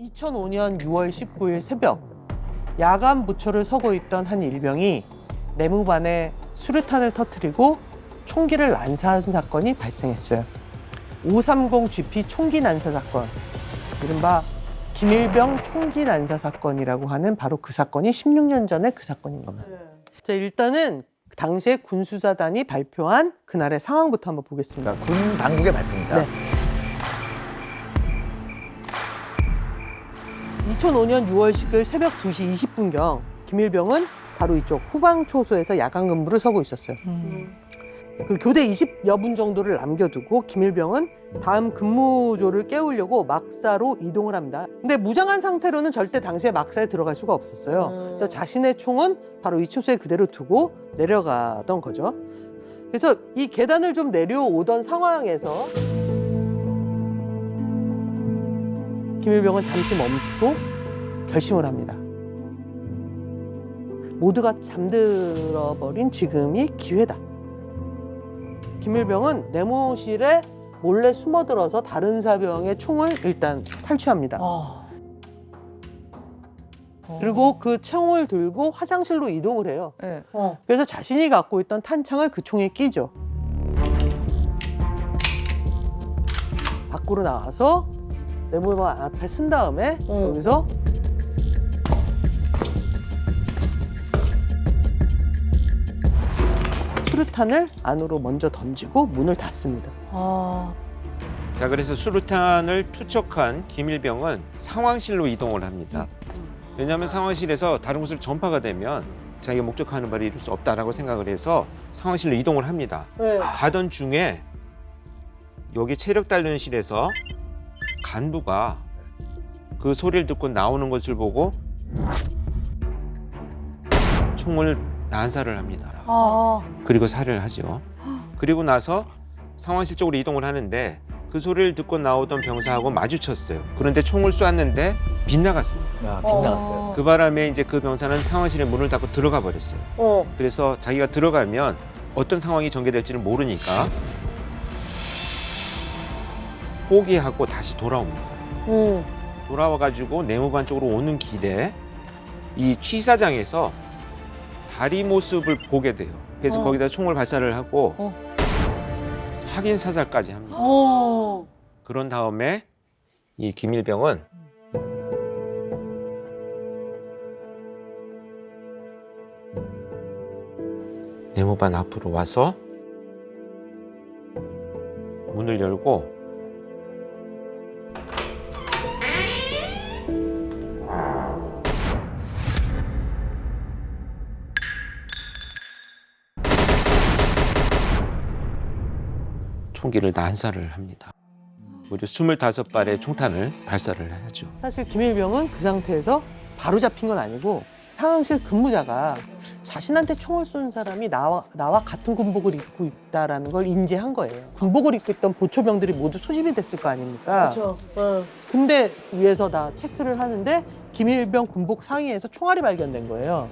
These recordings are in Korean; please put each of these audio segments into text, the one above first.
2005년 6월 19일 새벽 야간 부초를 서고 있던 한 일병이 내무반에 수류탄을 터뜨리고 총기를 난사한 사건이 발생했어요. 530 GP 총기 난사 사건, 이른바 김일병 총기 난사 사건이라고 하는 바로 그 사건이 16년 전에 그 사건인 겁니다. 자, 일단은 당시에 군수사단이 발표한 그날의 상황부터 한번 보겠습니다. 그러니까 군 당국의 발표입니다. 네. 2005년 6월 10일 새벽 2시 20분경 김일병은 바로 이쪽 후방초소에서 야간 근무를 서고 있었어요. 그 교대 20여 분 정도를 남겨두고 김일병은 다음 근무조를 깨우려고 막사로 이동을 합니다. 근데 무장한 상태로는 절대 당시에 막사에 들어갈 수가 없었어요. 그래서 자신의 총은 바로 이 초소에 그대로 두고 내려가던 거죠. 그래서 이 계단을 좀 내려오던 상황에서 김일병은 잠시 멈추고 결심을 합니다. 모두가 잠들어버린 지금이 기회다. 김일병은 내무실에 몰래 숨어들어서 다른 사병의 총을 일단 탈취합니다. 그리고 그 총을 들고 화장실로 이동을 해요. 네. 그래서 자신이 갖고 있던 탄창을 그 총에 끼죠. 밖으로 나와서 내무반 앞에 쓴 다음에 여기서 수류탄을 안으로 먼저 던지고 문을 닫습니다. 자, 그래서 수류탄을 투척한 김일병은 상황실로 이동을 합니다. 왜냐하면 상황실에서 다른 곳으로 전파가 되면 자기가 목적하는 바를 이룰 수 없다라고 생각을 해서 상황실로 이동을 합니다. 가던 중에 여기 체력 단련실에서 간부가 그 소리를 듣고 나오는 것을 보고 총을 난사를 합니다. 그리고 살해를 하죠. 그리고 나서 상황실 쪽으로 이동을 하는데 그 소리를 듣고 나오던 병사하고 마주쳤어요. 그런데 총을 쏘았는데 빗나갔습니다. 야, 빗나갔어요. 그 바람에 이제 그 병사는 상황실에 문을 닫고 들어가 버렸어요. 그래서 자기가 들어가면 어떤 상황이 전개될지는 모르니까 포기하고 다시 돌아옵니다. 돌아와가지고 내무반 쪽으로 오는 길에 이 취사장에서 다리 모습을 보게 돼요. 그래서 거기다 총을 발사를 하고 확인 사살까지 합니다. 그런 다음에 이 김일병은 내무반 앞으로 와서 문을 열고 총기를 난사를 합니다. 무려 25발의 총탄을 발사를 하죠. 사실 김일병은 그 상태에서 바로 잡힌 건 아니고 상황실 근무자가 자신한테 총을 쏜 사람이 나와 같은 군복을 입고 있다는 걸 인지한 거예요. 군복을 입고 있던 보초병들이 모두 소집이 됐을 거 아닙니까? 그렇죠. 근데 위에서 다 체크를 하는데 김일병 군복 상의에서 총알이 발견된 거예요.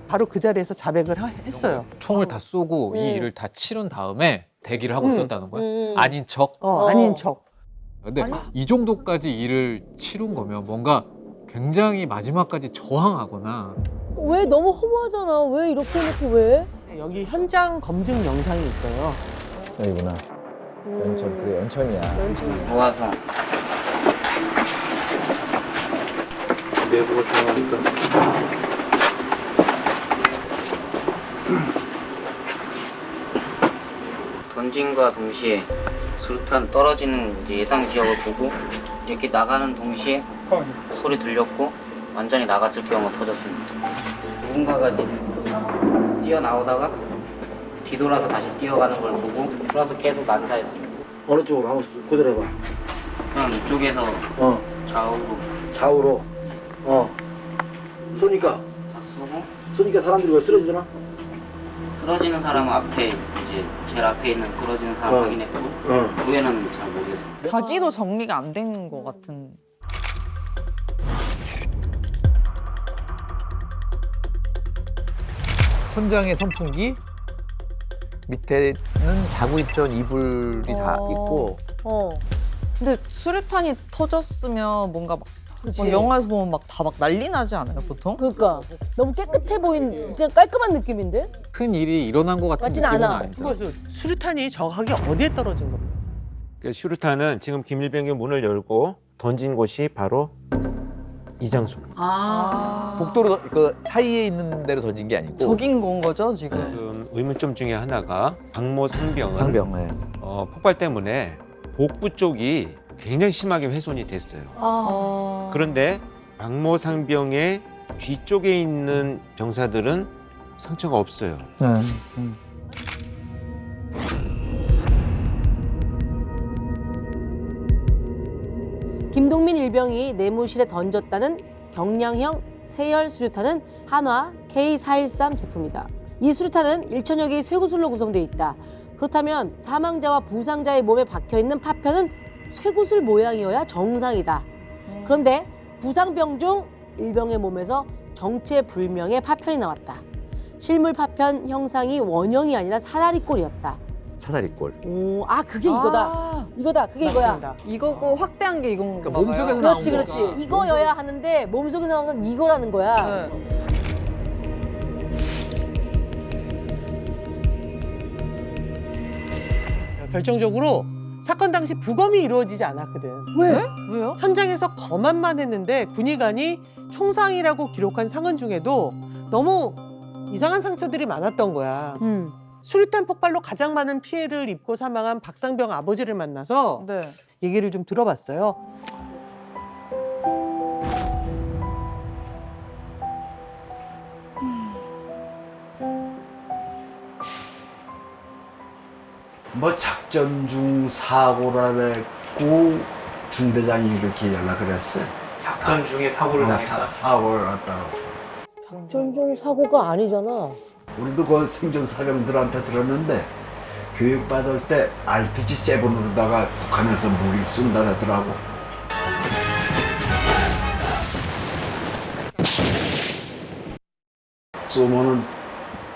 바로 그 자리에서 자백을 했어요. 총을 다 쏘고 이 일을 다 치른 다음에 대기를 하고 있었다는 거야? 아닌 척? 아닌 척. 근데 이 정도까지 일을 치른 거면 뭔가 굉장히 마지막까지 저항하거나 왜 너무 허무하잖아. 왜 이렇게 해놓고 왜? 여기 현장 검증 영상이 있어요. 여기구나. 연천, 그래, 연천이야. 모아서 내부가 들어가니까 던진과 동시에 수류탄 떨어지는 이제 예상 지역을 보고 이렇게 나가는 동시에 소리 들렸고 완전히 나갔을 경우 터졌습니다. 누군가가 이제 뛰어나오다가 뒤돌아서 다시 뛰어가는 걸 보고 돌아서 계속 난사했습니다. 어느 쪽으로 하고 그대로 해봐. 그냥 이쪽에서 좌우로 좌우로. 쏘니까 다 쏘고 사람들이 왜 쓰러지잖아? 쓰러지는 사람은 앞에 이제 제일 앞에 있는 쓰러지는 사람 확인했고 후에는 잘 모르겠어요. 자기도 정리가 안 된 것 같은. 천장에 선풍기, 밑에는 자고 있던 이불이 다 있고. 근데 수류탄이 터졌으면 뭔가 막 그렇지. 영화에서 보면 막 다 막 난리 나지 않아요, 보통? 그러니까 너무 깨끗해 보인 그냥 깔끔한 느낌인데? 큰 일이 일어난 것 같은 맞진 느낌은 않아. 아니다. 그것은 수류탄이 정확하게 어디에 떨어진 겁니까? 그 슈루탄은 지금 김일병이 문을 열고 던진 곳이 바로 이 장소입니다. 복도로 그 사이에 있는 데로 던진 게 아니고. 적인 건 거죠, 지금? 지금 의문점 중에 하나가 박모 상병은 상병. 네. 폭발 때문에 복부 쪽이 굉장히 심하게 훼손이 됐어요. 그런데 박모 상병의 뒤쪽에 있는 병사들은 상처가 없어요. 김동민 일병이 내무실에 던졌다는 경량형 세열 수류탄은 한화 K413 제품이다. 이 수류탄은 1,000여 개의 쇠구슬로 구성되어 있다. 그렇다면 사망자와 부상자의 몸에 박혀있는 파편은 쇠구슬 모양이어야 정상이다. 그런데 부상병 중 일병의 몸에서 정체불명의 파편이 나왔다. 실물 파편 형상이 원형이 아니라 사다리꼴이었다. 사다리꼴. 오, 그게 이거다. 이거다. 그게 맞습니다. 이거고 확대한 게 이건가 그러니까 몸속에서 봐요. 그렇지, 나온 그렇지. 거구나. 이거여야 하는데 몸속에 나와서 이거라는 거야. 네. 결정적으로 사건 당시 부검이 이루어지지 않았거든. 왜요? 현장에서 검안만 했는데 군의관이 총상이라고 기록한 상흔 중에도 너무 이상한 상처들이 많았던 거야. 수류탄 폭발로 가장 많은 피해를 입고 사망한 박상병 아버지를 만나서 네. 얘기를 좀 들어봤어요. 뭐 작전 중 사고라 그랬고 중대장이 이렇게 연락을 했어요. 작전 중에 사고를 당했다. 사고를 났다고. 전종 사고가 아니잖아. 우리도 그 생존 사령들한테 들었는데 교육받을 때 RPG-7으로다가 북한에서 무기 쓴다 그러더라고. 쏘면은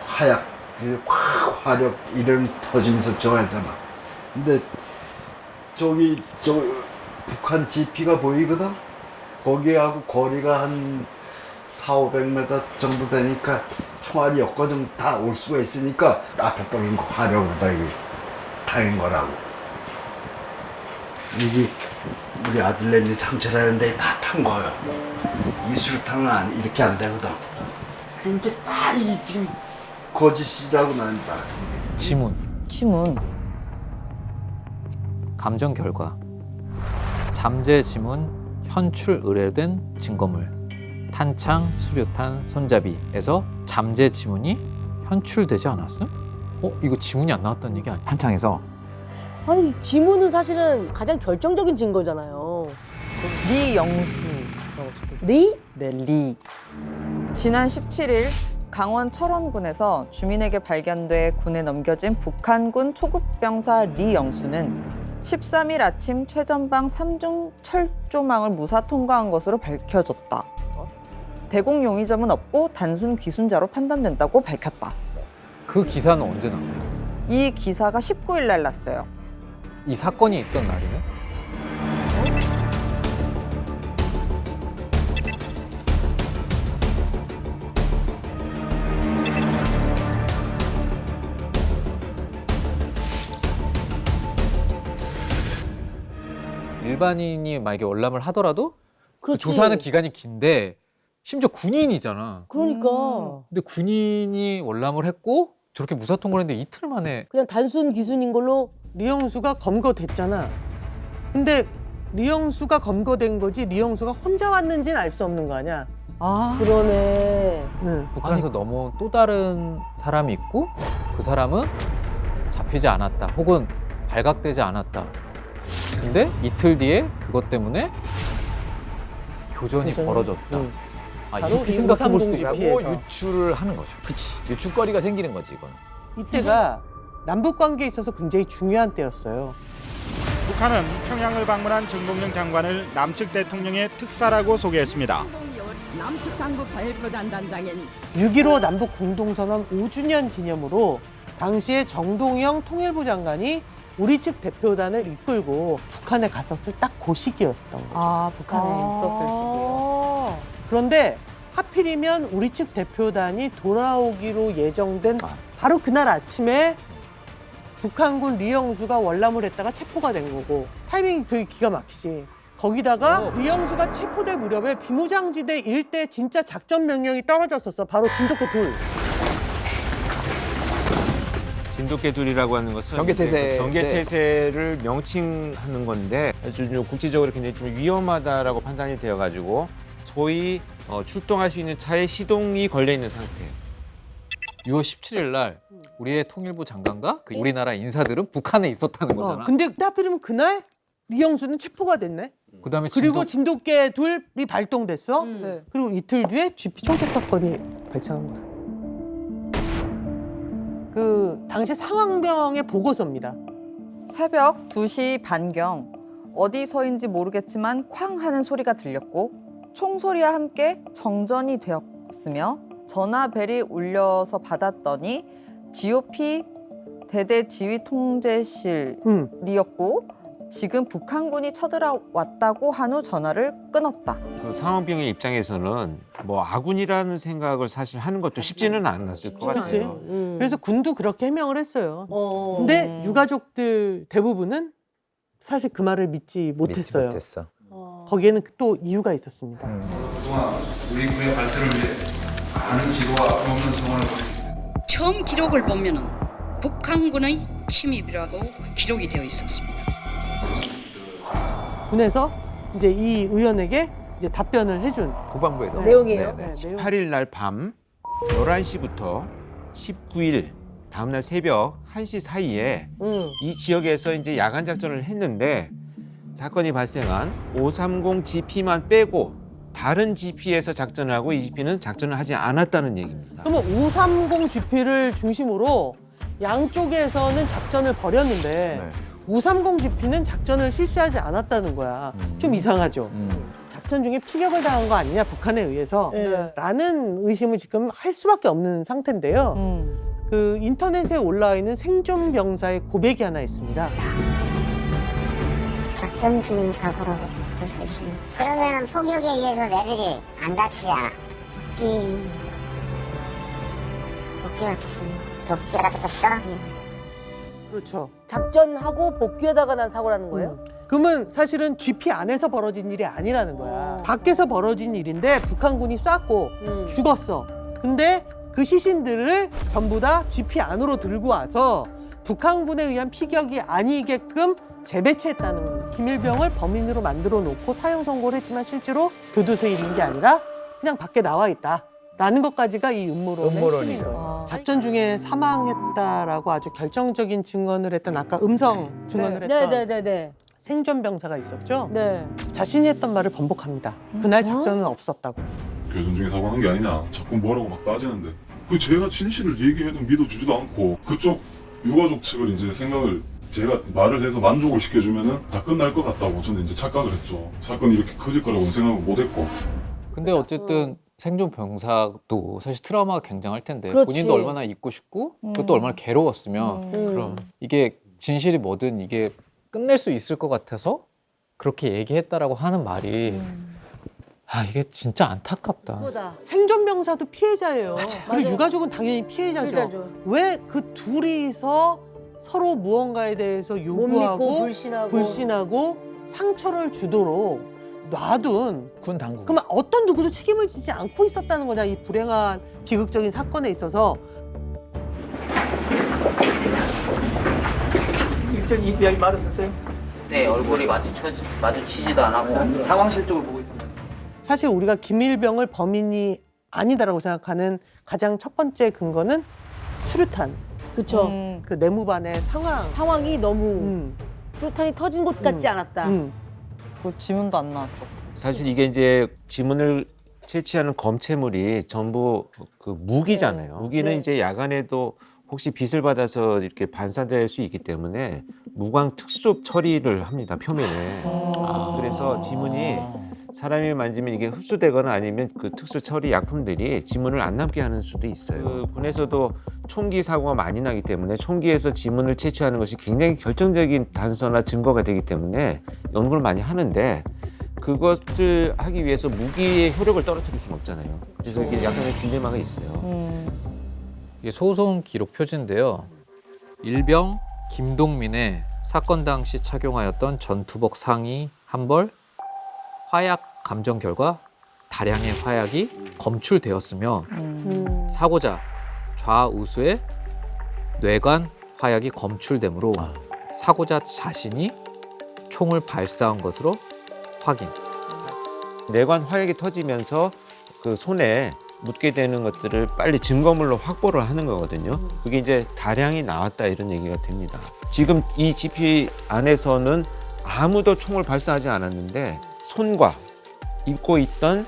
화약, 화력 이런 터지면서 좋아하잖아. 근데 저기 북한 지피가 보이거든? 거기하고 거리가 한 400~500m 정도 되니까 총알이 엮어좀 다 올 수가 있으니까 앞에 떨어진 거 화력으로다 이게 당한 거라고. 이게 우리 아들내미 상처라는데 다 탄 거예요. 이 수류탄은 이렇게 안 되거든. 이게 다 이 지금 거짓이라고 난다. 지문, 치문. 감정 결과, 잠재 지문, 현출 의뢰된 증거물, 탄창, 수류탄, 손잡이에서 잠재 지문이 현출되지 않았음? 이거 지문이 안 나왔다는 얘기 아니야? 탄창에서. 아니, 지문은 사실은 가장 결정적인 증거잖아요. 리영수라고 적혀있어요. 리? 네, 리. 지난 17일 강원 철원군에서 주민에게 발견돼 군에 넘겨진 북한군 초급병사 리영수는 13일 아침 최전방 3중 철조망을 무사 통과한 것으로 밝혀졌다. 대공 용의점은 없고 단순 귀순자로 판단된다고 밝혔다. 그 기사는 언제 나와요? 이 기사가 19일 날 났어요. 이 사건이 있던 날이네? 일반인이 만약에 월남을 하더라도 그 그렇지. 조사하는 기간이 긴데 심지어 군인이잖아. 그러니까. 근데 군인이 월남을 했고 저렇게 무사통과를 했는데 이틀 만에 그냥 단순 기순인 걸로. 리영수가 검거됐잖아. 근데 리영수가 검거된 거지 리영수가 혼자 왔는지는 알 수 없는 거 아니야. 그러네. 응. 북한에서 너무 또 다른 사람이 있고 그 사람은 잡히지 않았다 혹은 발각되지 않았다. 근데 이틀 뒤에 그것 때문에 교전이 벌어졌다. 응. 이렇게 바로 이 생각해 볼 수도 530 있고. GP. 하고 유출을 하는 거죠. 그렇지. 유출거리가 생기는 거지 이거는. 이때가 남북 관계에 있어서 굉장히 중요한 때였어요. 북한은 평양을 방문한 정동영 장관을 남측 대통령의 특사라고 소개했습니다. 남측 당국 발표단단장인 6.15 남북 공동선언 5주년 기념으로 당시에 정동영 통일부 장관이 우리 측 대표단을 이끌고 북한에 갔었을 딱 그 시기였던 거죠. 아, 북한에 있었을 시기예요. 그런데 하필이면 우리 측 대표단이 돌아오기로 예정된 바로 그날 아침에 북한군 리영수가 월남을 했다가 체포가 된 거고 타이밍이 되게 기가 막히지. 거기다가 리영수가 체포될 무렵에 비무장지대 일대 진짜 작전 명령이 떨어졌었어. 바로 진돗개 둘. 진돗개 둘이라고 하는 것은 경계태세. 이제 그 경계태세를 명칭하는 건데 아주 좀 국지적으로 굉장히 좀 위험하다라고 판단이 되어가지고 소위 출동할 수 있는 차에 시동이 걸려 있는 상태. 6월 17일 날 우리의 통일부 장관과 그 우리나라 인사들은 북한에 있었다는 거잖아. 근데 하필이면 그날 리영수는 체포가 됐네. 그다음에 그리고 진돗개 둘이 발동됐어. 네. 그리고 이틀 뒤에 GP 총격 사건이 발생한 거야. 그 당시 상황병의 보고서입니다. 새벽 2시 반경 어디서인지 모르겠지만 쾅 하는 소리가 들렸고 총소리와 함께 정전이 되었으며 전화벨이 울려서 받았더니 GOP 대대 지휘 통제실이었고 지금 북한군이 쳐들어왔다고 한 후 전화를 끊었다. 그 상황병의 입장에서는 뭐 아군이라는 생각을 사실 하는 것도 쉽지는 않았을 것 그렇지. 같아요. 그래서 군도 그렇게 해명을 했어요. 어. 근데 유가족들 대부분은 사실 그 말을 믿지 못했어요. 못했어. 거기에는 또 이유가 있었습니다. 그동안 우리 군의 발전을 위해 많은 지도와 없는 성원을 처음 기록을 보면은 북한군의 침입이라고 기록이 되어 있었습니다. 군에서 이제 이 의원에게 이제 답변을 해준 국방부에서. 내용이에요? 네, 네. 내용. 8일 날 밤 11시부터 19일 다음날 새벽 1시 사이에 이 지역에서 이제 야간 작전을 했는데 사건이 발생한 530 GP만 빼고 다른 GP에서 작전을 하고 이 GP는 작전을 하지 않았다는 얘기입니다. 그러면 530 GP를 중심으로 양쪽에서는 작전을 벌였는데 네. 530 GP는 작전을 실시하지 않았다는 거야. 좀 이상하죠. 작전 중에 피격을 당한 거 아니냐 북한에 의해서 네. 라는 의심을 지금 할 수밖에 없는 상태인데요. 그 인터넷에 올라와 있는 생존 병사의 고백이 하나 있습니다. 작전 중인 사고로 볼 수 있습니다. 그러면 폭력에 의해서 애들이 안 다치야 복귀가 됐습니다. 복귀가 됐어? 그렇죠. 작전하고 복귀하다가 난 사고라는 거예요? 그러면 사실은 GP 안에서 벌어진 일이 아니라는 거야. 밖에서 벌어진 일인데 북한군이 쐈고 죽었어. 근데 그 시신들을 전부 다 GP 안으로 들고 와서 북한군에 의한 피격이 아니게끔 재배치했다는 김일병을 범인으로 만들어 놓고 사형 선고를 했지만 실제로 교도소에 있는 게 아니라 그냥 밖에 나와 있다라는 것까지가 이 음모론의 핵심인 거예요. 작전 중에 사망했다라고 아주 결정적인 증언을 했던 아까 음성 증언을 했던 네네네네. 생존 병사가 있었죠. 네. 자신이 했던 말을 번복합니다. 그날 작전은 없었다고. 교전 중에 사고 난 게 아니냐 자꾸 뭐라고 막 따지는데 그 제가 진실을 얘기해도 믿어주지도 않고 그쪽 유가족 측을 이제 생각을 제가 말을 해서 만족을 시켜주면은 다 끝날 것 같다고 저는 이제 착각을 했죠. 사건이 이렇게 커질 거라고는 생각을 못했고. 근데 어쨌든 생존 병사도 사실 트라우마가 굉장할 텐데 그렇지. 본인도 얼마나 잊고 싶고 그것도 얼마나 괴로웠으면 그럼 이게 진실이 뭐든 이게 끝낼 수 있을 것 같아서 그렇게 얘기했다라고 하는 말이 이게 진짜 안타깝다. 생존 병사도 피해자예요. 그리고 맞아요. 유가족은 당연히 피해자죠. 피해자죠. 왜 그 둘이서 서로 무언가에 대해서 못 요구하고 믿고 불신하고. 불신하고 상처를 주도록 놔둔 군 당국. 그러면 어떤 누구도 책임을 지지 않고 있었다는 거냐, 이 불행한 비극적인 사건에 있어서. 일전 이야기 말했었어요? 네, 얼굴이 마주치지도 않았고 상황실 쪽을 보고 있습니다. 사실 우리가 김일병을 범인이 아니다라고 생각하는 가장 첫 번째 근거는 수류탄, 그쵸. 그 내무반의 상황이 너무 수류탄이 터진 것 같지 않았다. 그 지문도 안 나왔어. 사실 이게 이제 지문을 채취하는 검체물이 전부 그 무기잖아요. 무기는 네. 이제 야간에도 혹시 빛을 받아서 이렇게 반사될 수 있기 때문에 무광 특수 처리를 합니다, 표면에. 그래서 지문이 사람이 만지면 이게 흡수되거나 아니면 그 특수 처리 약품들이 지문을 안 남게 하는 수도 있어요. 그 군에서도 총기 사고가 많이 나기 때문에 총기에서 지문을 채취하는 것이 굉장히 결정적인 단서나 증거가 되기 때문에 연구를 많이 하는데 그것을 하기 위해서 무기의 효력을 떨어뜨릴 수는 없잖아요. 그래서 이게 약간의 딜레마가 있어요. 이게 소송 기록 표지인데요. 일병 김동민의 사건 당시 착용하였던 전투복 상의 한 벌, 화약 감정 결과 다량의 화약이 검출되었으며 사고자 좌우수에 뇌관 화약이 검출되므로 사고자 자신이 총을 발사한 것으로 확인. 뇌관 화약이 터지면서 그 손에 묻게 되는 것들을 빨리 증거물로 확보를 하는 거거든요. 그게 이제 다량이 나왔다 이런 얘기가 됩니다. 지금 이 GP 안에서는 아무도 총을 발사하지 않았는데 손과 입고 있던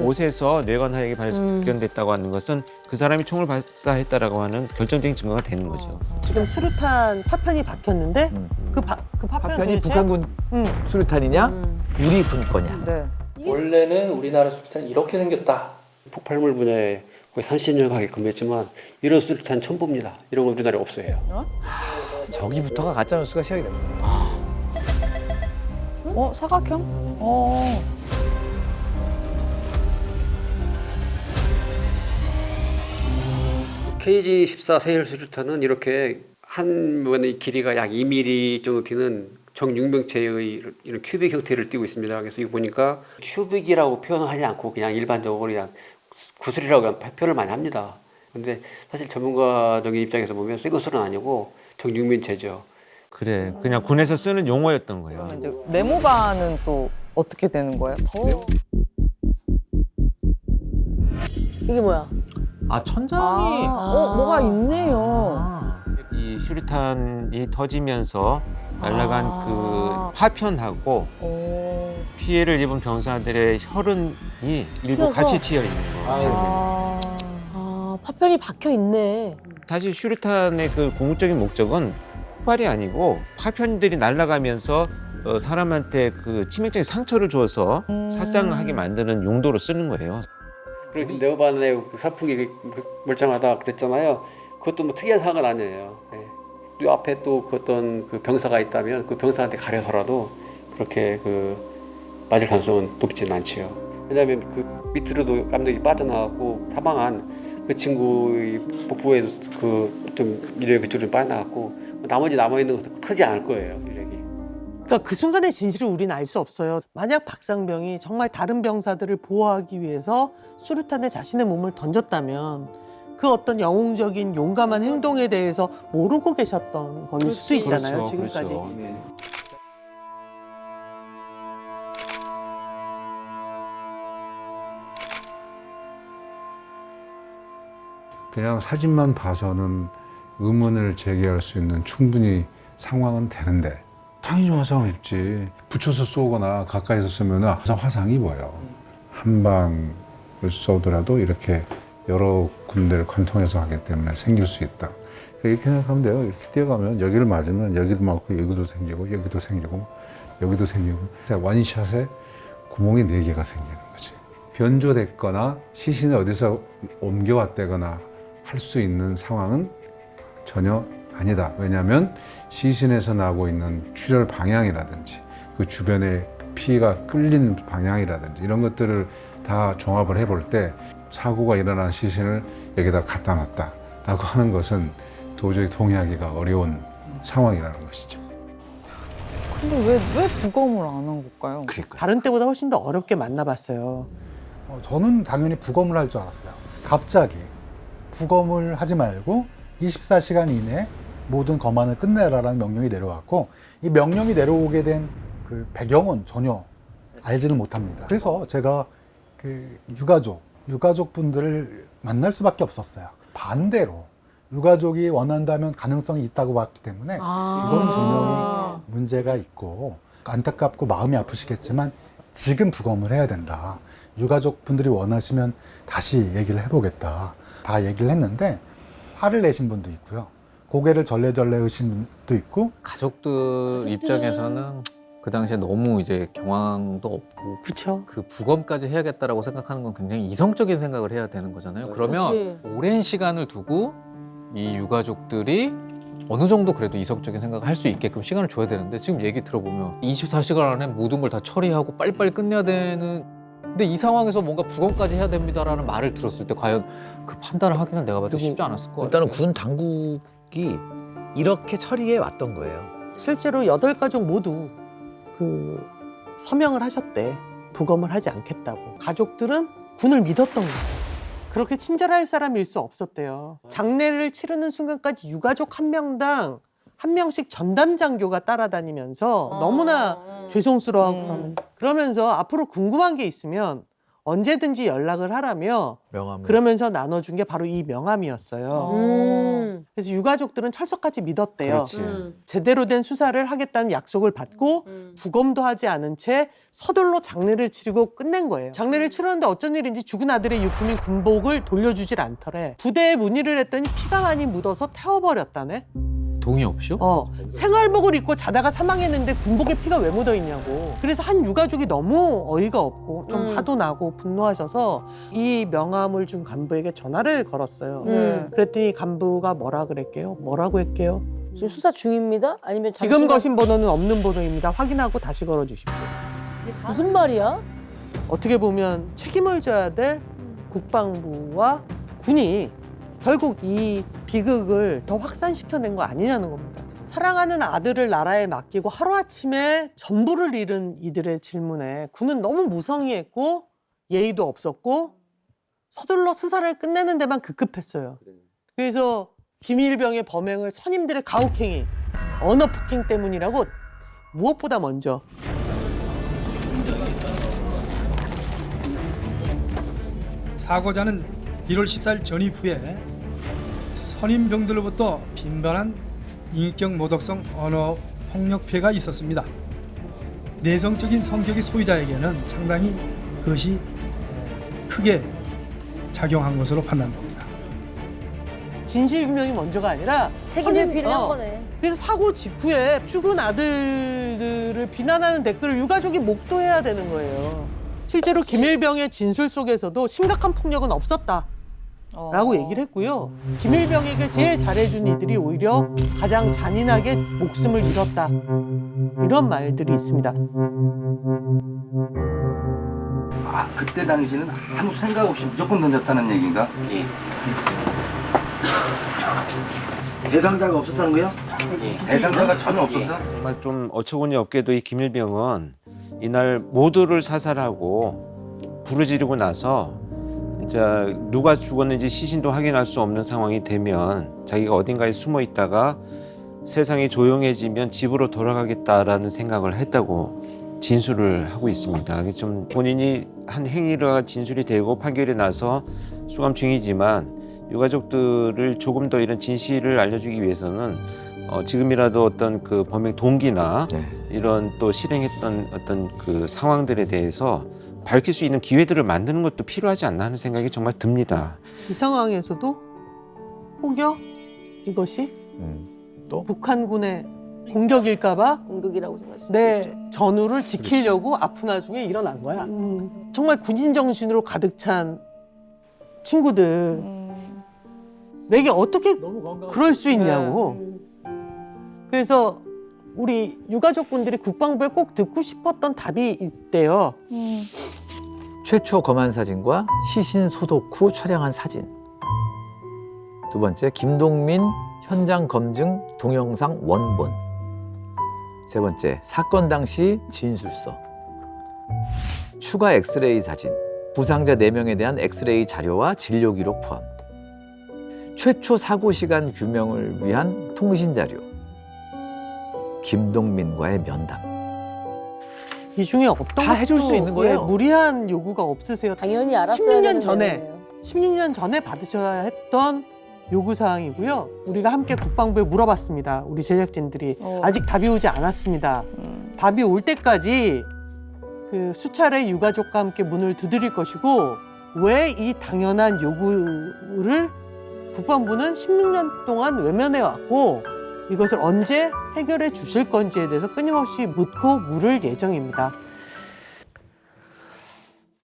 옷에서 뇌관 화약이 발견됐다고 하는 것은 그 사람이 총을 발사했다라고 하는 결정적인 증거가 되는 거죠. 지금 수류탄 파편이 박혔는데 그 파편은 파편이 도대체? 북한군 수류탄이냐? 우리 군 거냐? 네. 원래는 우리나라 수류탄이 이렇게 생겼다. 폭발물 분야에 거의 30년 가까이 근무했지만 이런 수류탄 처음 봅니다. 이런 거 우리나라에 없어요. 저기부터가 가짜 뉴스가 시작이 됩니다. 사각형? KG-14 세열 수류탄은 이렇게 한 면의 길이가 약 2mm 정도 되는 정육면체의 이런 큐빅 형태를 띠고 있습니다. 그래서 이거 보니까 큐빅이라고 표현하지 않고 그냥 일반적으로 그냥 구슬이라고 그냥 표현을 많이 합니다. 근데 사실 전문가적인 입장에서 보면 새 것은 아니고 정육면체죠. 그래, 그냥 군에서 쓰는 용어였던 거예요. 그러면 이제 네모반은 또 어떻게 되는 거예요? 이게 뭐야? 아, 천장이. 뭐가 있네요. 이 수류탄이 터지면서 날아간 그 파편하고 피해를 입은 병사들의 혈흔이 일부 튀어서? 같이 튀어 있는 거. 파편이 박혀 있네. 사실 수류탄의 그 궁극적인 목적은 폭발이 아니고 파편들이 날아가면서 사람한테 그 치명적인 상처를 줘서 살상을 하게 만드는 용도로 쓰는 거예요. 그리고 지금 네오반의 사풍이 멀쩡하다 그랬잖아요. 그것도 뭐 특이한 사항은 아니에요. 네. 또 앞에 또 그 어떤 그 병사가 있다면 그 병사한테 가려서라도 그렇게 그 맞을 가능성은 높지는 않지요. 왜냐하면 그 밑으로도 감독이 빠져나가고 사망한 그 친구의 복부에도 그 좀 이력이 그쪽으로 빠져나갔고 나머지 남아있는 것도 크지 않을 거예요. 이력이. 그러니까 그 순간의 진실을 우리는 알 수 없어요. 만약 박상병이 정말 다른 병사들을 보호하기 위해서 수류탄에 자신의 몸을 던졌다면 그 어떤 영웅적인 용감한 행동에 대해서 모르고 계셨던 거일 수도 있잖아요. 그렇죠, 지금까지. 그렇죠. 네. 그냥 사진만 봐서는 의문을 제기할 수 있는 충분히 상황은 되는데 당연히 화상을 입지. 붙여서 쏘거나 가까이서 쏘면 화상이 입어요. 한 방을 쏘더라도 이렇게 여러 군데를 관통해서 하기 때문에 생길 수 있다. 이렇게 생각하면 돼요. 이렇게 뛰어가면 여기를 맞으면 여기도 맞고 여기도 생기고 여기도 생기고 여기도 생기고 원샷에 구멍이 4개가 생기는 거지. 변조됐거나 시신이 어디서 옮겨왔다거나 할 수 있는 상황은 전혀 아니다. 왜냐하면 시신에서 나고 있는 출혈 방향이라든지 그 주변에 피가 끌린 방향이라든지 이런 것들을 다 종합을 해볼 때 사고가 일어난 시신을 여기다 갖다 놨다라고 하는 것은 도저히 동의하기가 어려운 상황이라는 것이죠. 근데 왜 부검을 안 한 걸까요? 다른 때보다 훨씬 더 어렵게 만나봤어요. 저는 당연히 부검을 할 줄 알았어요. 갑자기 부검을 하지 말고 24시간 이내에 모든 검안을 끝내라라는 명령이 내려왔고 이 명령이 내려오게 된 그 배경은 전혀 알지는 못합니다. 그래서 제가 그 유가족 분들을 만날 수밖에 없었어요. 반대로 유가족이 원한다면 가능성이 있다고 봤기 때문에 이거는 분명히 문제가 있고 안타깝고 마음이 아프시겠지만 지금 부검을 해야 된다. 유가족 분들이 원하시면 다시 얘기를 해보겠다. 다 얘기를 했는데 화를 내신 분도 있고요. 고개를 절레절레 하신 분도 있고 가족들 입장에서는 그 당시에 너무 이제 경황도 없고 그렇죠. 그 부검까지 해야겠다라고 생각하는 건 굉장히 이성적인 생각을 해야 되는 거잖아요. 그러면 그치. 오랜 시간을 두고 이 유가족들이 어느 정도 그래도 이성적인 생각을 할 수 있게끔 시간을 줘야 되는데 지금 얘기 들어보면 24시간 안에 모든 걸 다 처리하고 빨리빨리 끝내야 되는 근데 이 상황에서 뭔가 부검까지 해야 됩니다라는 말을 들었을 때 과연 그 판단을 하기는 내가 봐도 쉽지 않았을 것 같아요. 일단은 군 당국이 이렇게 처리해 왔던 거예요. 실제로 8가족 모두 그 서명을 하셨대. 부검을 하지 않겠다고. 가족들은 군을 믿었던 거죠. 그렇게 친절할 사람일 수 없었대요. 장례를 치르는 순간까지 유가족 한 명당 한 명씩 전담 장교가 따라다니면서 너무나 죄송스러워하고 그러면서 앞으로 궁금한 게 있으면 언제든지 연락을 하라며 명함. 그러면서 나눠준 게 바로 이 명함이었어요. 그래서 유가족들은 철석같이 믿었대요. 그렇지. 제대로 된 수사를 하겠다는 약속을 받고 부검도 하지 않은 채 서둘러 장례를 치르고 끝낸 거예요. 장례를 치렀는데 어쩐 일인지 죽은 아들의 유품인 군복을 돌려주질 않더래. 부대에 문의를 했더니 피가 많이 묻어서 태워버렸다네. 동의 없이요? 생활복을 입고 자다가 사망했는데 군복에 피가 왜 묻어 있냐고. 그래서 한 유가족이 너무 어이가 없고 좀 화도 나고 분노하셔서 이 명함을 준 간부에게 전화를 걸었어요. 그랬더니 간부가 뭐라 그랬게요? 뭐라고 했게요? 지금 수사 중입니다? 아니면 지금 거신 번호는 없는 번호입니다. 확인하고 다시 걸어주십시오. 무슨 말이야? 어떻게 보면 책임을 져야 될 국방부와 군이 결국 이 비극을 더 확산시켜낸 거 아니냐는 겁니다. 사랑하는 아들을 나라에 맡기고 하루아침에 전부를 잃은 이들의 질문에 군은 너무 무성의했고 예의도 없었고 서둘러 수사를 끝내는 데만 급급했어요. 그래서 김일병의 범행을 선임들의 가혹행위, 언어 폭행 때문이라고 무엇보다 먼저 사고자는 1월 14일 전입 후에 선임병들로부터 빈번한 인격 모독성 언어 폭력 피해가 있었습니다. 내성적인 성격의 소유자에게는 상당히 그것이 크게 작용한 것으로 판단됩니다. 진실규명이 먼저가 아니라 책임회피를 한 거네. 그래서 사고 직후에 죽은 아들들을 비난하는 댓글을 유가족이 목도해야 되는 거예요. 실제로 김일병의 진술 속에서도 심각한 폭력은 없었다. 라고 얘기를 했고요. 김일병에게 제일 잘해준 이들이 오히려 가장 잔인하게 목숨을 잃었다. 이런 말들이 있습니다. 아, 그때 당시는 아무 생각 없이 무조건 던졌다는 얘기인가? 예. 대상자가 없었다는 거요? 예. 대상자가 전혀 없었어? 정말 좀 어처구니 없게도 이 김일병은 이날 모두를 사살하고 불을 지르고 나서 이제 누가 죽었는지 시신도 확인할 수 없는 상황이 되면 자기가 어딘가에 숨어 있다가 세상이 조용해지면 집으로 돌아가겠다라는 생각을 했다고 진술을 하고 있습니다. 좀 본인이 한 행위가 진술이 되고 판결이 나서 수감 중이지만 유가족들을 조금 더 이런 진실을 알려주기 위해서는 지금이라도 어떤 그 범행 동기나 이런 또 실행했던 어떤 그 상황들에 대해서 밝힐 수 있는 기회들을 만드는 것도 필요하지 않나 하는 생각이 정말 듭니다. 이 상황에서도 혹여 이것이 또? 북한군의 공격일까봐 공격이라고 생각하시죠? 내 전우를 지키려고 아픈 와중에 일어난 거야. 정말 군인 정신으로 가득 찬 친구들 내게 어떻게 그럴 수 있냐고. 그래서 우리 유가족분들이 국방부에 꼭 듣고 싶었던 답이 있대요. 최초 검안 사진과 시신 소독 후 촬영한 사진. 두 번째, 김동민 현장 검증 동영상 원본. 세 번째, 사건 당시 진술서. 추가 엑스레이 사진. 부상자 4명에 대한 엑스레이 자료와 진료 기록 포함. 최초 사고 시간 규명을 위한 통신 자료. 김동민과의 면담. 이 중에 어떤 다 해줄 수 있는 거예요. 무리한 요구가 없으세요? 당연히 알았어야 16년 되는 전에 내용이네요. 16년 전에 받으셔야 했던 요구 사항이고요. 우리가 함께 국방부에 물어봤습니다. 우리 제작진들이 아직 답이 오지 않았습니다. 답이 올 때까지 그 수차례 유가족과 함께 문을 두드릴 것이고 왜 이 당연한 요구를 국방부는 16년 동안 외면해 왔고 이것을 언제 해결해 주실 건지에 대해서 끊임없이 묻고 물을 예정입니다.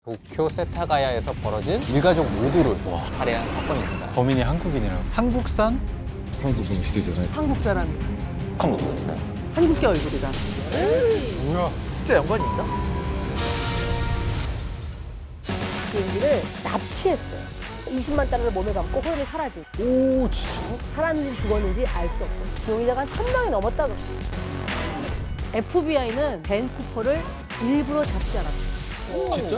도쿄 세타가야에서 벌어진 일가족 모두를 살해한 사건입니다. 범인이 한국인이라고. 한국산 한국인 시대잖아요. 한국 사람입니다. 한국인. 한국계 얼굴이다. 뭐야? 진짜 연관이 있나? 주인기를 납치했어요. 20만 달러를 몸에 감고 호연이 사라진. 오, 진짜? 살았는지 죽었는지 알 수 없어. 용의자가 1,000명이 넘었다고. FBI는 벤 쿠퍼를 일부러 잡지 않았어요. 진짜?